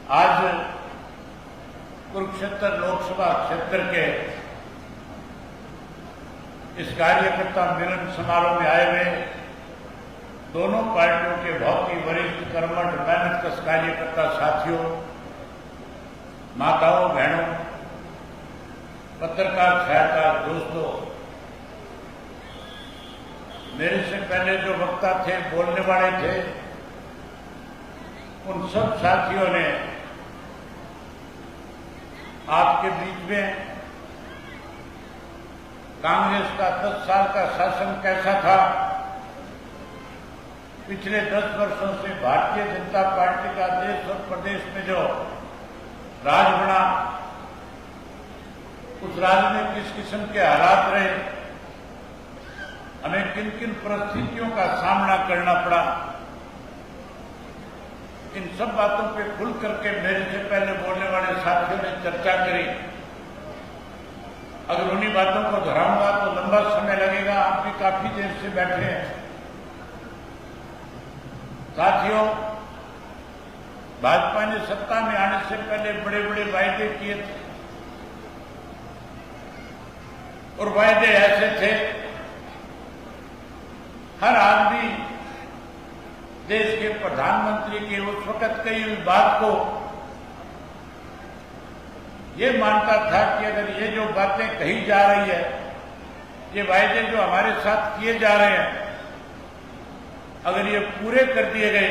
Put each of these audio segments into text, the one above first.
आज कुरुक्षेत्र लोकसभा क्षेत्र के इस कार्यकर्ता मिलन समारोह में आए हुए दोनों पार्टियों के बहुत ही वरिष्ठ कर्मठ मेहनतकश कार्यकर्ता साथियों, माताओं, बहनों, पत्रकार सहायता दोस्तों, मेरे से पहले जो वक्ता थे, बोलने वाले थे, उन सब साथियों ने आपके बीच में कांग्रेस का 10 साल का शासन कैसा था, पिछले 10 वर्षों से भारतीय जनता पार्टी का देश और प्रदेश में जो राज बना, उस राज में किस किस्म के हालात रहे, हमें किन किन परिस्थितियों का सामना करना पड़ा, इन सब बातों पे खुल करके मेरे से पहले बोलने वाले साथियों ने चर्चा करी। अगर उन्हीं बातों को दोहराऊंगा तो लंबा समय लगेगा। आप भी काफी देर से बैठे हैं। साथियों, भाजपा ने सत्ता में आने से पहले बड़े बड़े वायदे किए थे और वायदे ऐसे थे, हर आदमी देश के प्रधानमंत्री के उस वक्त कही हुई बात को ये मानता था कि अगर ये जो बातें कही जा रही है, ये वायदे जो हमारे साथ किए जा रहे हैं, अगर ये पूरे कर दिए गए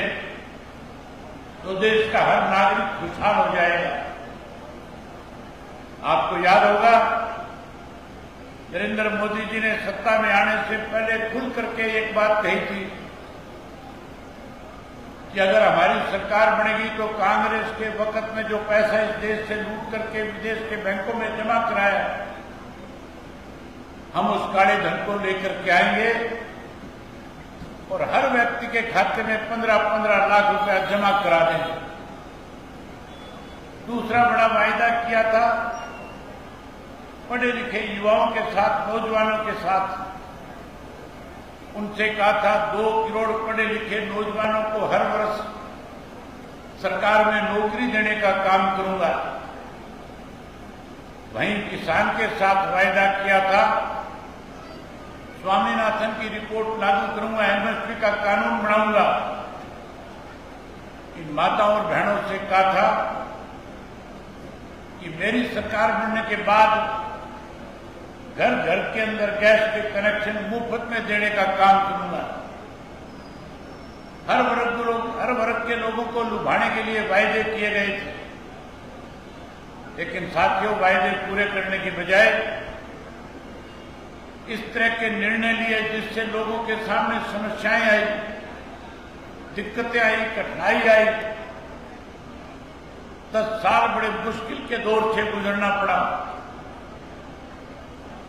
तो देश का हर नागरिक खुशहाल हो जाएगा। आपको याद होगा, नरेंद्र मोदी जी ने सत्ता में आने से पहले खुल करके एक बात कही थी कि अगर हमारी सरकार बनेगी तो कांग्रेस के वक्त में जो पैसा इस देश से लूट करके विदेश के बैंकों में जमा कराया, हम उस काले धन को लेकर के आएंगे और हर व्यक्ति के खाते में 15-15 लाख रुपया जमा करा देंगे। दूसरा बड़ा वायदा किया था, पढ़े लिखे युवाओं के साथ, नौजवानों के साथ, उनसे कहा था 2 करोड़ पढ़े लिखे नौजवानों को हर वर्ष सरकार में नौकरी देने का काम करूंगा। वहीं किसान के साथ वायदा किया था, स्वामीनाथन की रिपोर्ट लागू करूंगा, एमएसपी का कानून बनाऊंगा। इन माताओं और बहनों से कहा था कि मेरी सरकार बनने के बाद घर घर के अंदर गैस के कनेक्शन मुफ्त में देने का काम करूंगा। हर वर्ग के लोगों को लुभाने के लिए वायदे किए गए थे, लेकिन साथियों, वायदे पूरे करने की बजाय इस तरह के निर्णय लिए जिससे लोगों के सामने समस्याएं आई, दिक्कतें आई, कठिनाई आई। 10 साल बड़े मुश्किल के दौर से गुजरना पड़ा।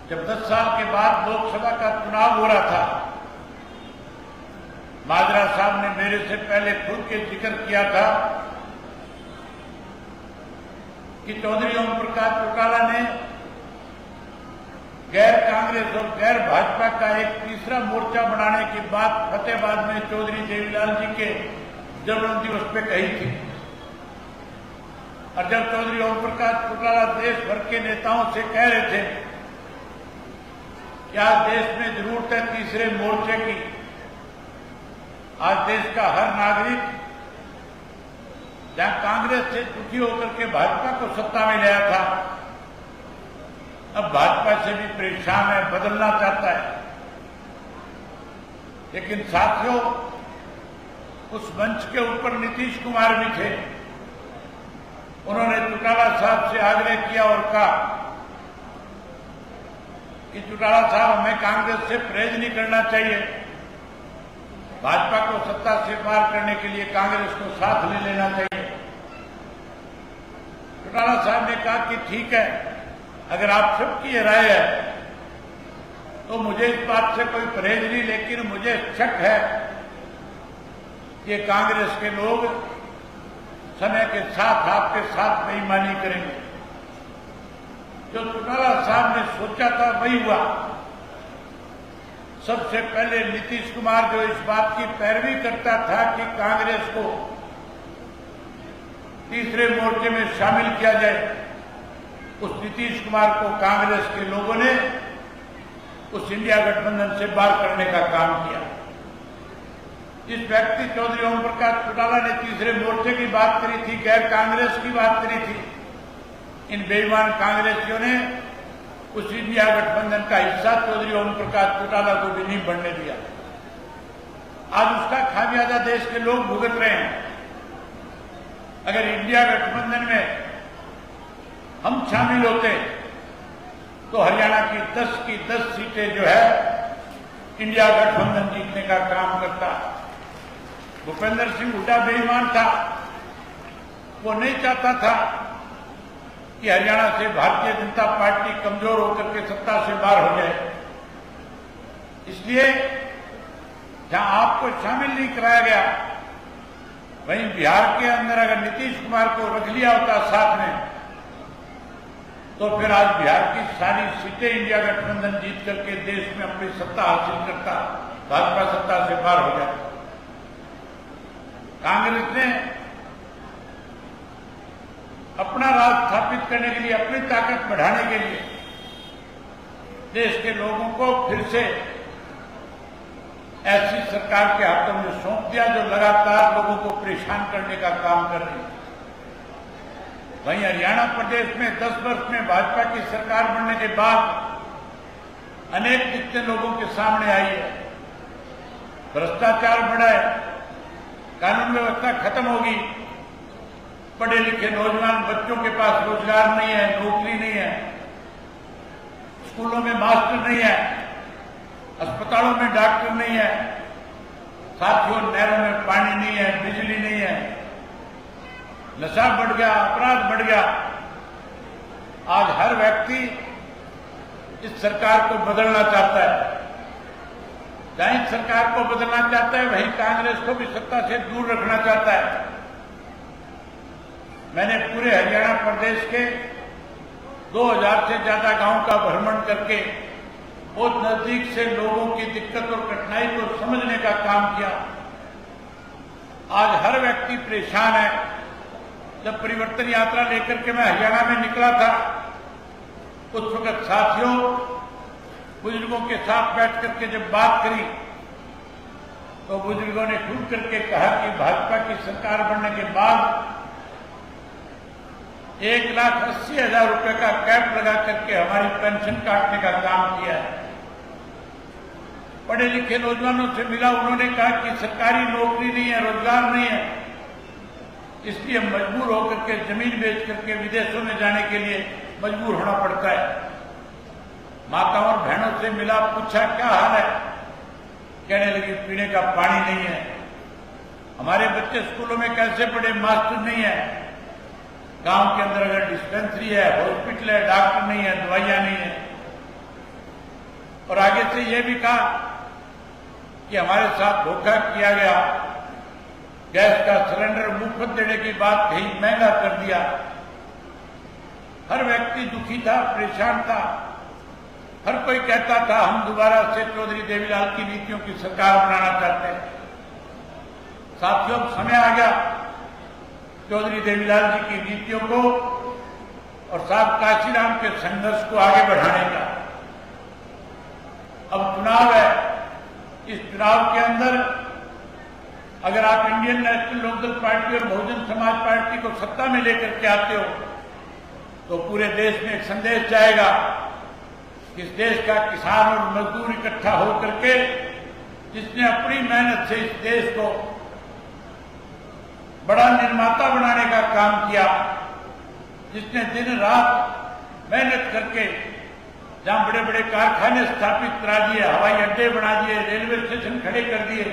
जब 10 साल के बाद लोकसभा का चुनाव हो रहा था, माजरा साहब ने मेरे से पहले खुद के जिक्र किया था कि चौधरी ओम प्रकाश चौटाला ने गैर कांग्रेस और गैर भाजपा का एक तीसरा मोर्चा बनाने की बात फतेहाबाद में चौधरी देवीलाल जी के जन्म दिवस पे कही थी। और जब चौधरी ओम प्रकाश चौटाला देश भर के नेताओं से कह रहे थे कि आज देश में जरूरत है तीसरे मोर्चे की, आज देश का हर नागरिक जहां कांग्रेस से दुखी होकर के भाजपा को सत्ता में लाया था, अब भाजपा से भी परेशान है, बदलना चाहता है। लेकिन साथियों, उस मंच के ऊपर नीतीश कुमार भी थे। उन्होंने चौटाला साहब से आग्रह किया और कहा कि चौटाला साहब, हमें कांग्रेस से परहेज नहीं करना चाहिए, भाजपा को सत्ता से पार करने के लिए कांग्रेस को साथ ले लेना चाहिए। चौटाला साहब ने कहा कि ठीक है, अगर आप सबकी ये राय है तो मुझे इस बात से कोई परहेज नहीं, लेकिन मुझे शक है कि कांग्रेस के लोग समय के साथ आपके साथ बेईमानी करेंगे। जो चौटाला साहब ने सोचा था वही हुआ। सबसे पहले नीतीश कुमार जो इस बात की पैरवी करता था कि कांग्रेस को तीसरे मोर्चे में शामिल किया जाए, उस नीतीश कुमार को कांग्रेस के लोगों ने उस इंडिया गठबंधन से बाहर करने का काम किया। जिस व्यक्ति चौधरी ओम प्रकाश चौटाला ने तीसरे मोर्चे की बात करी थी, गैर कांग्रेस की बात करी थी, इन बेईमान कांग्रेसियों ने उस इंडिया गठबंधन का हिस्सा चौधरी ओम प्रकाश चौटाला को भी नहीं बनने दिया। आज उसका खामियाजा देश के लोग भुगत रहे हैं। अगर इंडिया गठबंधन में हम शामिल होते तो हरियाणा की 10 की 10 सीटें जो है इंडिया गठबंधन जीतने का काम करता। भूपेंद्र सिंह हुड्डा बेईमान था, वो नहीं चाहता था कि हरियाणा से भारतीय जनता पार्टी कमजोर होकर के सत्ता से बाहर हो जाए। इसलिए जहां आपको शामिल नहीं कराया गया, वहीं बिहार के अंदर अगर नीतीश कुमार को रख लिया होता साथ में, तो फिर आज बिहार की सारी सीटें इंडिया गठबंधन जीत करके देश में अपनी सत्ता हासिल करता, भाजपा सत्ता से बाहर हो जाता। कांग्रेस ने अपना राज स्थापित करने के लिए, अपनी ताकत बढ़ाने के लिए देश के लोगों को फिर से ऐसी सरकार के हाथों में सौंप दिया जो लगातार लोगों को परेशान करने का काम कर रही है। वहीं हरियाणा प्रदेश में 10 वर्ष में भाजपा की सरकार बनने के बाद अनेक दिक्कतें लोगों के सामने आई है। भ्रष्टाचार बढ़ा है, कानून व्यवस्था खत्म होगी, पढ़े लिखे नौजवान बच्चों के पास रोजगार नहीं है, नौकरी नहीं है, स्कूलों में मास्टर नहीं है, अस्पतालों में डॉक्टर नहीं है, साथियों नहरों में पानी नहीं है, बिजली नहीं है, नशा बढ़ गया, अपराध बढ़ गया। आज हर व्यक्ति इस सरकार को बदलना चाहता है। जहां इस सरकार को बदलना चाहता है, वहीं कांग्रेस को भी सत्ता से दूर रखना चाहता है। मैंने पूरे हरियाणा प्रदेश के 2000 से ज्यादा गांव का भ्रमण करके बहुत नजदीक से लोगों की दिक्कत और कठिनाई को समझने का काम किया। आज हर व्यक्ति परेशान है। जब परिवर्तन यात्रा लेकर के मैं हरियाणा में निकला था, उस वक्त साथियों बुजुर्गों के साथ बैठ करके जब बात करी, तो बुजुर्गों ने खुल करके कहा कि भाजपा की सरकार बनने के बाद 1,80,000 रुपए का कैप लगा करके हमारी पेंशन काटने का काम किया है। पढ़े लिखे नौजवानों से मिला, उन्होंने कहा कि सरकारी नौकरी नहीं है, रोजगार नहीं है, इसलिए मजबूर होकर के जमीन बेच करके विदेशों में जाने के लिए मजबूर होना पड़ता है। माताओं और बहनों से मिला, पूछा क्या हाल है, कहने लगी पीने का पानी नहीं है, हमारे बच्चे स्कूलों में कैसे पढ़े, मास्टर नहीं है, गांव के अंदर अगर डिस्पेंसरी है, हॉस्पिटल है, डॉक्टर नहीं है, दवाइयां नहीं है। और आगे से यह भी कहा कि हमारे साथ धोखा किया गया, गैस का सिलेंडर मुफ्त देने की बात कही, महंगा कर दिया। हर व्यक्ति दुखी था, परेशान था। हर कोई कहता था हम दोबारा से चौधरी देवीलाल की नीतियों की सरकार बनाना चाहते हैं। साथियों, समय आ गया चौधरी देवीलाल जी की नीतियों को और साहब काशीराम के संघर्ष को आगे बढ़ाने का। अब चुनाव है, इस चुनाव के अंदर अगर आप इंडियन नेशनल लोकदल पार्टी और बहुजन समाज पार्टी को सत्ता में लेकर के आते हो, तो पूरे देश में एक संदेश जाएगा कि इस देश का किसान और मजदूर इकट्ठा होकर के जिसने अपनी मेहनत से इस देश को बड़ा निर्माता बनाने का काम किया, जिसने दिन रात मेहनत करके जहां बड़े बड़े कारखाने स्थापित करा दिए, हवाई अड्डे बना दिए, रेलवे स्टेशन खड़े कर दिए,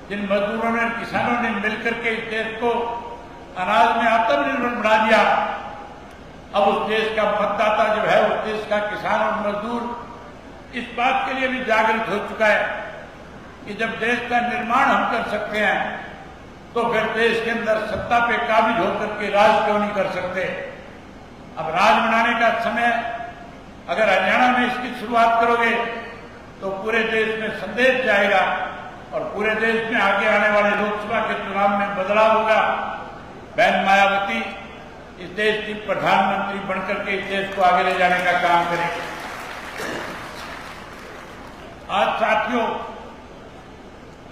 जिन मजदूरों ने, किसानों ने मिलकर के इस देश को अनाज में आत्मनिर्भर बना दिया, अब उस देश का मतदाता जो है, उस देश का किसान और मजदूर इस बात के लिए भी जागृत हो चुका है कि जब देश का निर्माण हम कर सकते हैं, तो फिर देश के अंदर सत्ता पे काबिज होकर के राज क्यों नहीं कर सकते। अब राज बनाने का समय, अगर हरियाणा में इसकी शुरुआत करोगे तो पूरे देश में संदेश जाएगा और पूरे देश में आगे आने वाले लोकसभा के चुनाव में बदलाव होगा। बहन देश की प्रधानमंत्री बनकर के इस देश को आगे ले जाने का काम करेंगे। आज साथियों,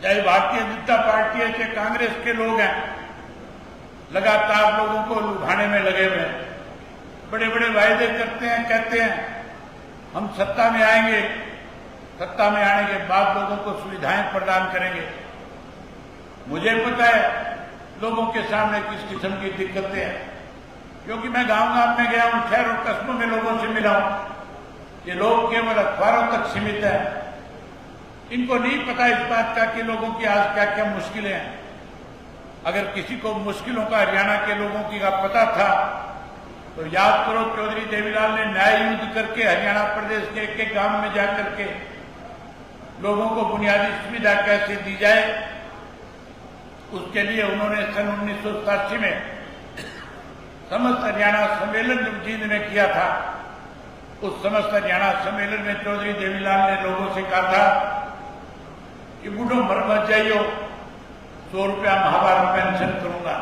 चाहे भारतीय जनता पार्टी है चाहे कांग्रेस के लोग हैं, लगातार लोगों को लुभाने में लगे हुए हैं। बड़े बड़े वायदे करते हैं, कहते हैं हम सत्ता में आएंगे, सत्ता में आने के बाद लोगों को सुविधाएं प्रदान करेंगे। मुझे पता है लोगों के सामने किस किस्म की दिक्कतें हैं, क्योंकि मैं गांव-गांव में गया हूं, शहर और कस्बों में लोगों से मिला हूं। ये लोग केवल अखबारों तक सीमित हैं। इनको नहीं पता इस बात का कि लोगों की आज क्या क्या मुश्किलें हैं। अगर किसी को मुश्किलों का हरियाणा के लोगों की का पता था तो याद करो, चौधरी देवीलाल ने न्याय युद्ध करके हरियाणा प्रदेश के एक एक गांव में जाकर के लोगों को बुनियादी सुविधा कैसे दी जाए, उसके लिए उन्होंने सन 1987 में समस्त हरियाणा सम्मेलन जब जींद में किया था, उस समस्त हरियाणा सम्मेलन में चौधरी देवीलाल ने लोगों से कहा था कि बूढ़ो मर मत जाइयो, 100 रुपया माहवार पेंशन करूंगा।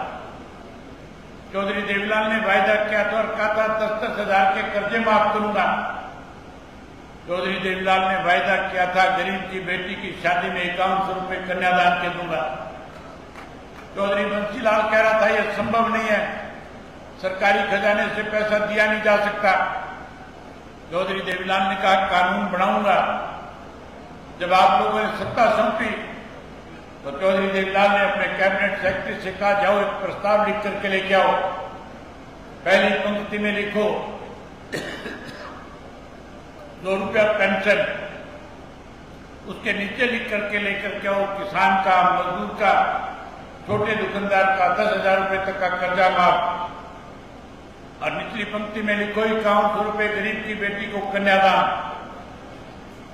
चौधरी देवीलाल ने वायदा किया था और कहा था 10-10 हजार के कर्जे माफ करूंगा। चौधरी देवीलाल ने वायदा किया था गरीब की बेटी की शादी में 5100 रुपये कन्यादान के दूंगा। चौधरी बंसीलाल कह रहा था यह संभव नहीं है, सरकारी खजाने से पैसा दिया नहीं जा सकता। चौधरी देवीलाल ने कहा कानून बनाऊंगा। जब आप लोगों ने सत्ता सौंपी तो चौधरी देवीलाल ने अपने कैबिनेट सेक्रेटरी से कहा जाओ एक प्रस्ताव लिख करके लेके आओ। पहली पंक्ति में लिखो 2 रुपया पेंशन, उसके नीचे लिख करके लेकर के आओ किसान का, मजदूर का, छोटे दुकानदार का 10,000 रुपये तक का कर्जा माफ, और निचली पंक्ति में लिखो 5100 रुपये गरीब की बेटी को कन्यादान।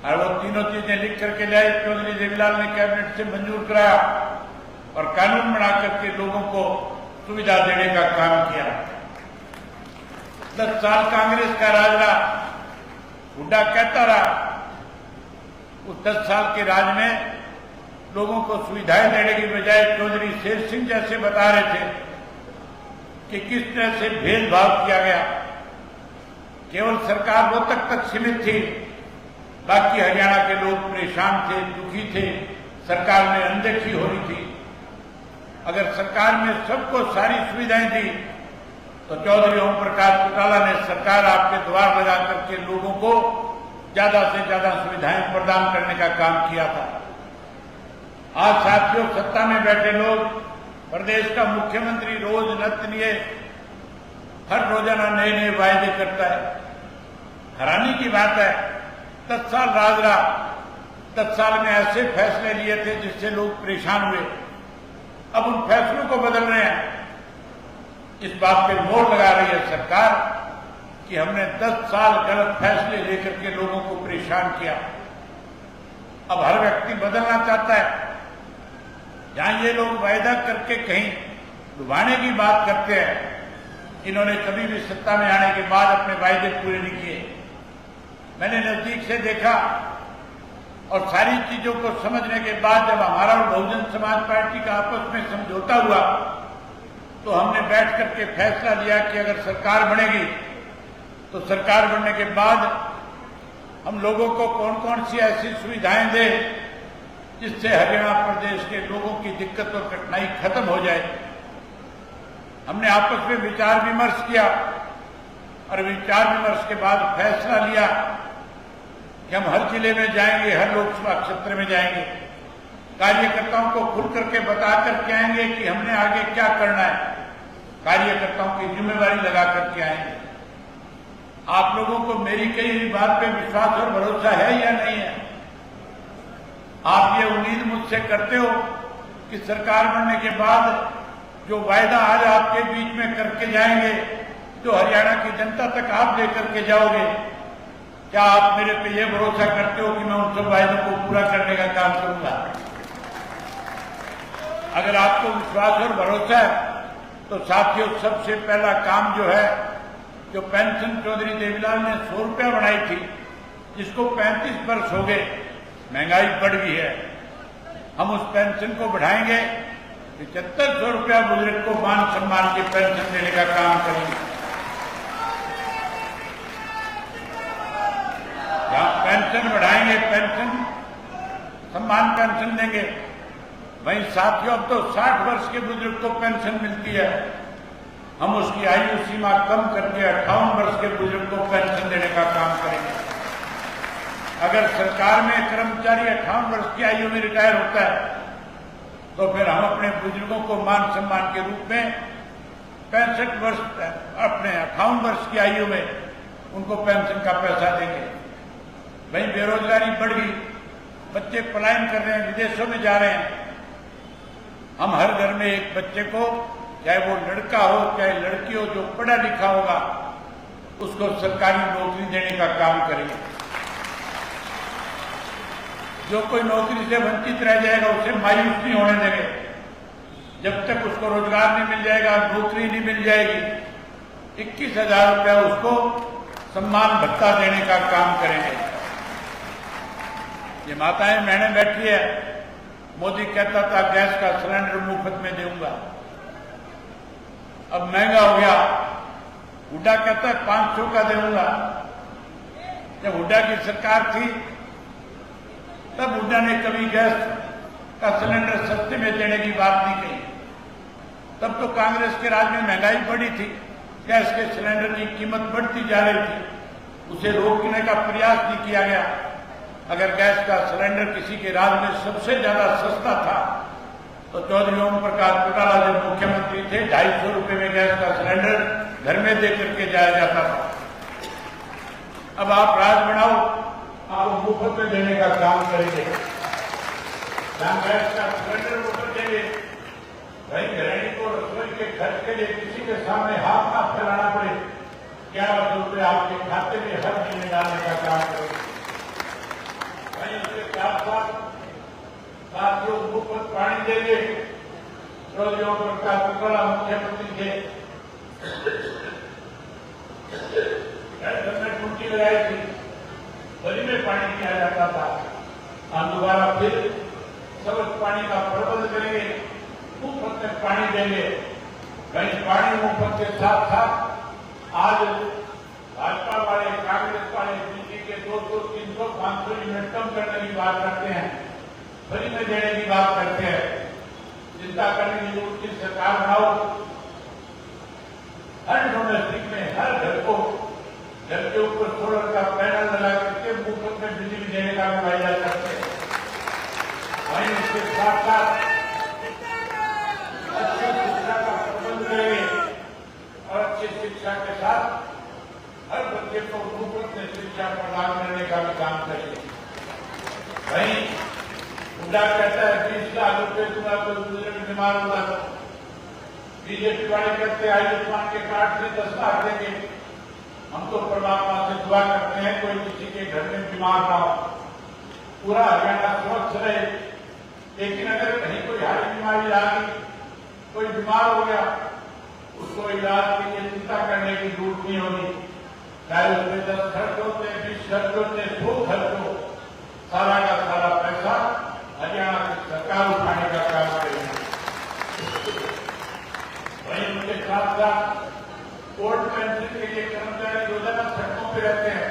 और वो तीनों चीजें लिख करके लाए। चौधरी देवीलाल ने कैबिनेट से मंजूर कराया और कानून बना करके लोगों को सुविधा देने का काम किया। 10 साल कांग्रेस का राज रहा, हुड्डा कहता रहा। उस 10 साल के राज में लोगों को सुविधाएं देने की बजाय चौधरी शेर सिंह जैसे बता रहे थे कि किस तरह से भेदभाव किया गया। केवल सरकार वो तक सीमित थी, बाकी हरियाणा के लोग परेशान थे, दुखी थे, सरकार में अनदेखी हो रही थी। अगर सरकार में सबको सारी सुविधाएं दी तो चौधरी ओम प्रकाश चौटाला ने सरकार आपके द्वार लगा करके लोगों को ज्यादा से ज्यादा सुविधाएं प्रदान करने का काम किया था। आज साथियों, सत्ता में बैठे लोग, प्रदेश का मुख्यमंत्री रोज नतनिए हर रोजाना नए नए वायदे करता है। हैरानी की बात है, 10 साल राज रहा, 10 साल में ऐसे फैसले लिए थे जिससे लोग परेशान हुए। अब उन फैसलों को बदल रहे हैं। इस बात पे मोहर लगा रही है सरकार कि हमने 10 साल गलत फैसले लेकर के लोगों को परेशान किया। अब हर व्यक्ति बदलना चाहता है। जहां ये लोग वायदा करके कहीं डुबाने की बात करते हैं, इन्होंने कभी भी सत्ता में आने के बाद अपने वायदे पूरे नहीं किए। मैंने नजदीक से देखा और सारी चीजों को समझने के बाद जब हमारा और बहुजन समाज पार्टी का आपस में समझौता हुआ तो हमने बैठ करके फैसला लिया कि अगर सरकार बनेगी तो सरकार बनने के बाद हम लोगों को कौन कौन सी ऐसी सुविधाएं दें जिससे हरियाणा प्रदेश के लोगों की दिक्कत और कठिनाई खत्म हो जाए। हमने आपस में विचार विमर्श किया और विचार विमर्श के बाद फैसला लिया कि हम हर जिले में जाएंगे, हर लोकसभा क्षेत्र में जाएंगे, कार्यकर्ताओं को खुल करके बता करके आएंगे कि हमने आगे क्या करना है, कार्यकर्ताओं की जिम्मेवारी लगा करके आएंगे। आप लोगों को मेरी कई बात पे विश्वास और भरोसा है या नहीं है? आप ये उम्मीद मुझसे करते हो कि सरकार बनने के बाद जो वायदा आज आपके बीच में करके जाएंगे, जो हरियाणा की जनता तक आप लेकर के जाओगे, क्या आप मेरे पे ये भरोसा करते हो कि मैं उन सब वायदों को पूरा करने का काम करूंगा? अगर आपको विश्वास और भरोसा है तो साथियों, सबसे पहला काम जो है, जो पेंशन चौधरी देवीलाल ने 100 रुपया बढ़ाई थी, जिसको 35 वर्ष हो गए, महंगाई बढ़ गई है, हम उस पेंशन को बढ़ाएंगे। 7500 रुपया बुजुर्ग को मान सम्मान की पेंशन देने का काम करेंगे। पेंशन बढ़ाएंगे, पेंशन सम्मान पेंशन देंगे। वहीं साथियों, अब तो 60 वर्ष के बुजुर्ग को पेंशन मिलती है, हम उसकी आयु सीमा कम करके 58 वर्ष के बुजुर्ग को पेंशन देने का काम करेंगे। अगर सरकार में कर्मचारी 58 वर्ष की आयु में रिटायर होता है तो फिर हम अपने बुजुर्गों को मान सम्मान के रूप में 65 वर्ष, अपने 58 वर्ष की आयु में उनको पेंशन का पैसा देंगे। वहीं बेरोजगारी बढ़ गई, बच्चे पलायन कर रहे हैं, विदेशों में जा रहे हैं। हम हर घर में एक बच्चे को, चाहे वो लड़का हो चाहे लड़की हो, जो पढ़ा लिखा होगा उसको सरकारी नौकरी देने का काम करेंगे। जो कोई नौकरी से वंचित रह जाएगा उसे मायूस नहीं होने देंगे। जब तक उसको रोजगार नहीं मिल जाएगा, नौकरी नहीं मिल जाएगी, 21,000 रुपया उसको सम्मान भत्ता देने का काम करेंगे। ये माताएं बहनें बैठी है, मोदी कहता था गैस का सिलेंडर मुफ्त में दूंगा, अब महंगा हो गया। हुड्डा कहता है 500 का दूंगा। जब हुड्डा की सरकार थी तब हुड्डा ने कभी गैस का सिलेंडर सस्ते में देने की बात नहीं कही। तब तो कांग्रेस के राज में महंगाई बढ़ी थी, गैस के सिलेंडर की कीमत बढ़ती जा रही थी, उसे रोकने का प्रयास नहीं किया गया। अगर गैस का सिलेंडर किसी के राज में सबसे ज्यादा सस्ता था तो चौधरी ओम प्रकाश चौटाला जब मुख्यमंत्री थे 250 रुपये में गैस का सिलेंडर घर में दे करके जाया जाता था। अब आप राज बनाओ, आप मुफ्त में देने का काम करेंगे। गैस का सिलेंडर मुफ्त देंगे, भाई गृहिणी को रसोई के खर्च के लिए किसी के सामने हाथ ना फैलाना पड़े, 1100 रुपये आपके खाते में हर महीने डालने का काम करेंगे। वहीं उसके साथ साथियों मुफ्त पानी देंगे। चौधरी ओम प्रकाश चौटाला मुख्यमंत्री थे, टूटी लगाई थी, गली में पानी दिया जाता था। हम दोबारा फिर सबक पानी का प्रबंध करेंगे, मुफ्त में पानी देंगे। वहीं पानी मुफ्त के साथ साथ आज भाजपा वाले, कांग्रेस वाले बिजली के 200, 300, 500 यूनिट कम करने की बात करते हैं, फ्री में देने की बात करते हैं। चिंता करने की जरूरत की सरकार बनाओ। हर डोमेस्टिक में हर घर को घर के ऊपर सोलर का पैनल लगा करके मुफ्त में बिजली देने का भी वायदा करते हैं। वहीं उसके साथ साथ अच्छी शिक्षा का प्रबंध करेंगे और अच्छी शिक्षा के साथ हर बच्चे को मुफ्त में शिक्षा प्रदान करने का भी काम करेंगे। वहीं हुड्डा कहता है 20 लाख रुपये दूंगा कोई बुजुर्ग बीमार होगा, बीजेपी वाले कहते हैं आयुष्मान के कार्ड से 10 लाख देंगे। हम तो परमात्मा से दुआ करते हैं कोई किसी के घर में बीमार ना हो, पूरा हरियाणा स्वच्छ रहे। लेकिन अगर कहीं कोई हारी बीमारी आ गई, कोई बीमार हो गया, उसको इलाज के लिए चिंता करने की जरूरत नहीं होगी। चाहे उसमें 10 खर्च होते, 20 खर्च होते, 2 खर्च हो, सारा का सारा पैसा हरियाणा की सरकार उठाने का काम करेगी। वहीं उनके साथ साथ ओल्ड पेंशन के लिए कर्मचारी रोजाना सड़कों पर रहते हैं।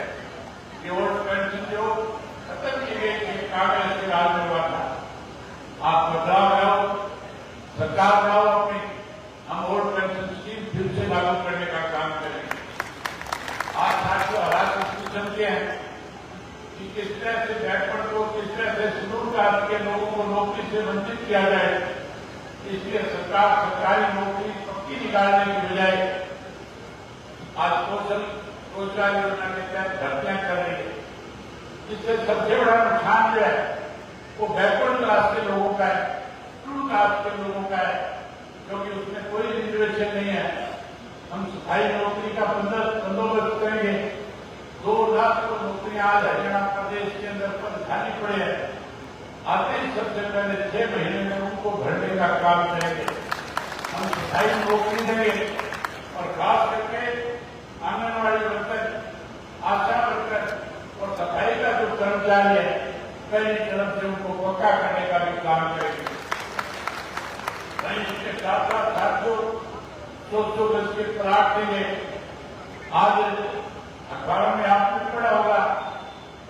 ये ओल्ड पेंशन जो खत्म की गई थी कांग्रेस के राज में हुआ था, आप बदलाव लाओ, सरकार लाओ अपनी, हम ओल्ड पेंशन स्कीम फिर से लागू करने का काम करेंगे। आज साथियों हालात इसको समझते हैं कि किस तरह से बैकवर्ड को, किस तरह से शेड्यूल कास्ट के लोगों को नौकरी से वंचित किया जाए। इसलिए सरकार सरकारी नौकरी पक्की निकालने की बजाय आज सोशल रोजगार योजना के तहत भर्तियां कर रही है। इससे सबसे बड़ा नुकसान जो है वो बैकवर्ड क्लास के लोगों का है, शेड्यूल कास्ट के लोगों का है, क्योंकि उसमें कोई रिजर्वेशन नहीं है। हम स्थायी नौकरी का बंदोबस्त करेंगे। 2 लाख को नौकरियां आज हरियाणा प्रदेश के अंदर पर खाली पड़े हैं। आते ही सबसे पहले 6 महीने में उनको भरने का काम करेंगे। हम स्थायी नौकरी देंगे और खास करके आंगनबाड़ी वर्कर, आशा वर्कर और सफाई का जो कर्मचारी है, कई तरफ से उनको पक्का करने का भी काम करेंगे। वहीं इसके साथ साथ साथियों 200 गज के प्लाट देंगे। आज अखबारों में आपने पढ़ा होगा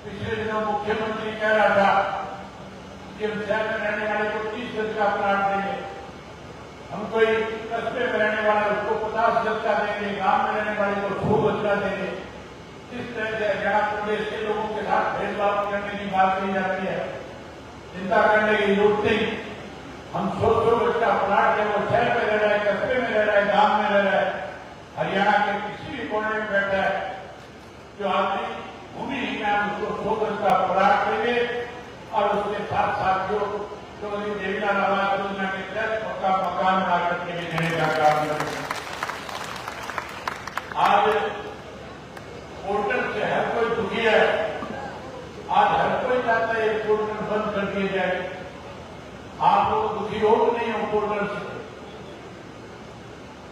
पिछले दिनों मुख्यमंत्री कह रहा था कि हम शहर में रहने वाले को 30 गज का प्लाट देंगे, हम कोई कस्बे में रहने वाले उसको 50 गज का देंगे, गांव में रहने वाले को 100 गज का देंगे। इस तरह से हरियाणा प्रदेश के लोगों के साथ भेदभाव करने की बात कही जाती है, चिंता करने की जरूरत नहीं। हम 100 गज का प्लाट है, वो शहर में रह रहा है, कस्बे में रह रहा है, गांव में रह रहा है, हरियाणा के किसी भी कोने में बैठा है, जो आदमी भूमिहीन है उसको 100 गज का प्लाट देंगे और उसके साथ साथ जो देवीलाल आवास योजना के तहत पक्का मकान बना करके भी देने का काम करेंगे। आज पोर्टल से हर कोई दुखी है, आज हर कोई चाहता है पोर्टल बंद कर दिए जाए। आप लोग दुखी हो कि नहीं हो पोर्टल से?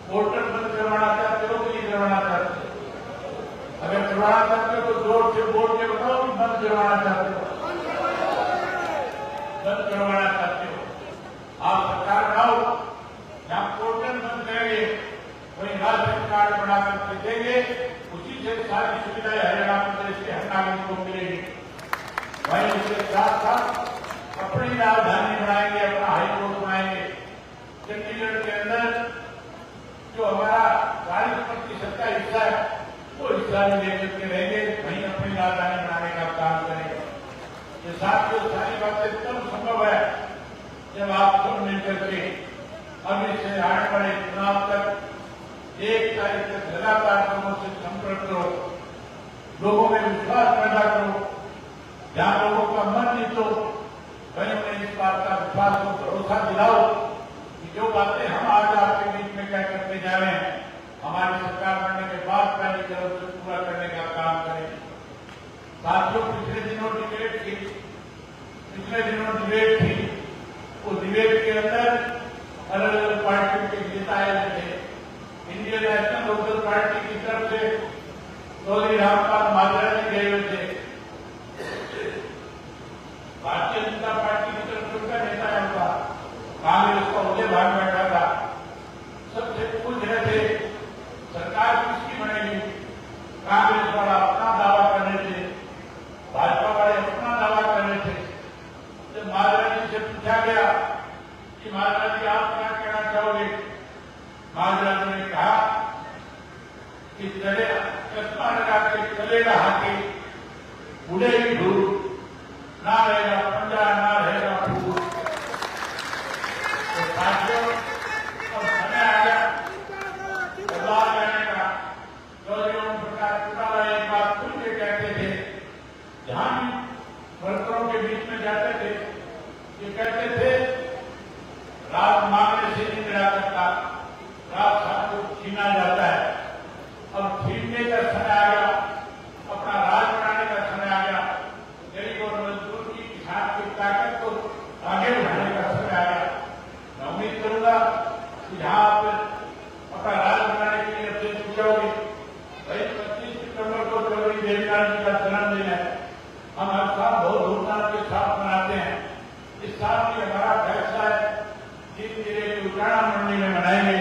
पोर्टल बंद करवाना चाहते हो कि नहीं करवाना चाहते? अगर करवाना चाहते हो तो जोर से बोल के बताओ कि बंद करवाना चाहते हो, बंद करवाना चाहते हो। आप सरकार बनाओ, जहां पोर्टल बंद करेंगे वहीं राशन कार्ड बना करके देंगे, उसी से सारी सुविधाएं हरियाणा प्रदेश के हर नागरिक को मिलेगी। वहीं उसके साथ साथ अपनी राजधानी बनाएंगे, अपना हाईकोर्ट बनाएंगे। चंडीगढ़ के अंदर जो हमारा 40% का हिस्सा है वो हिस्सा भी लेकर के रहेंगे, वहीं अपनी राजधानी बनाने का काम करेंगे। ये साथियों सारी बातें तब संभव है जब आप सब मिलकर के अभी से आने वाले चुनाव तक 1 तारीख तक लगातार लोगों से संपर्क करो, लोगों में विश्वास पैदा करो। जहां लोगों का मन नहीं तो वहीं उन्हें इस बात का विश्वास को भरोसा दिलाओ कि जो बातें हम आज आपके बीच में क्या करते जा रहे हैं, हमारी सरकार बनने के बाद पहली तरफ से पूरा करने का काम करें। साथियों पिछले दिनों डिबेट थी, वो डिबेट के अंदर अलग अलग पार्टियों के नेता आए थे। इंडियन नेशनल लोकल पार्टी की तरफ से चौधरी रामपाल माजरा जी गए हुए थे, भारतीय जनता पार्टी की तरफ से उनका नेता है, उनका कांग्रेस का उदय भाग बैठा था। सबसे पूछ रहे थे सरकार किसकी बनेगी, कांग्रेस वाला अपना दावा कर रहे थे, भाजपा वाले अपना दावा कर रहे थे। जब माजरा जी से पूछा गया कि माजरा जी आप क्या कहना चाहोगे, माजरा जी ने कहा कि चले चश्मा लगा के चलेगा हाथी, उड़ेगी धूल, ना रहेगा पंजा ना रहेगा फूल। तो साथियों अब समय आ गया बदलाव लाने का। चौधरी ओम प्रकाश चौटाला एक बात खुल के कहते थे, जहां भी वर्करों के बीच में जाते थे, ये कहते थे रात मांगने से नहीं मिला करता, रात सबको छीना जाता है। अब छीनने का समय आ गया, अपना राज बनाने का समय आ गया, गरीब और मजदूर की किसान की ताकत को आगे बढ़ाने का समय आ गया। मैं उम्मीद करूंगा कि जहां आप अपना राज बनाने के लिए अपने पूछोगे, भाई 25 सितंबर को चौधरी देवीलाल जी का जन्मदिन है, हम हर साल बहुत धूमधाम के साथ मनाते हैं। इस साल भी हमारा फैसला है जीत जिले की उजाड़ा मंडी में मनाएंगे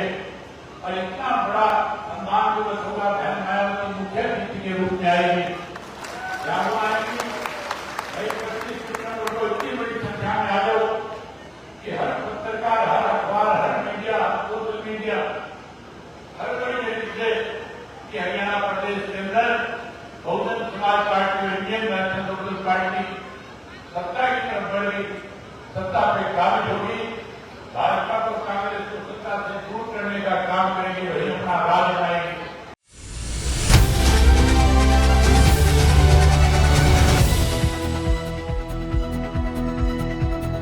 और इतना बड़ा सम्मान दिवस होगा, बहन मायावती मुख्य अतिथि के रूप में आएगी। जहां आएंगी भाई 25 सितंबर को इतनी बड़ी संख्या में आ जाओ कि हर पत्रकार, हर अखबार, हर मीडिया, सोशल मीडिया हर बड़ी जगह से कि हरियाणा प्रदेश के अंदर Bahujan Samaj party, Indian national local party सत्ता की तरफ बढ़ गई, सत्ता पे काबिज होगी, भाजपा को कांग्रेस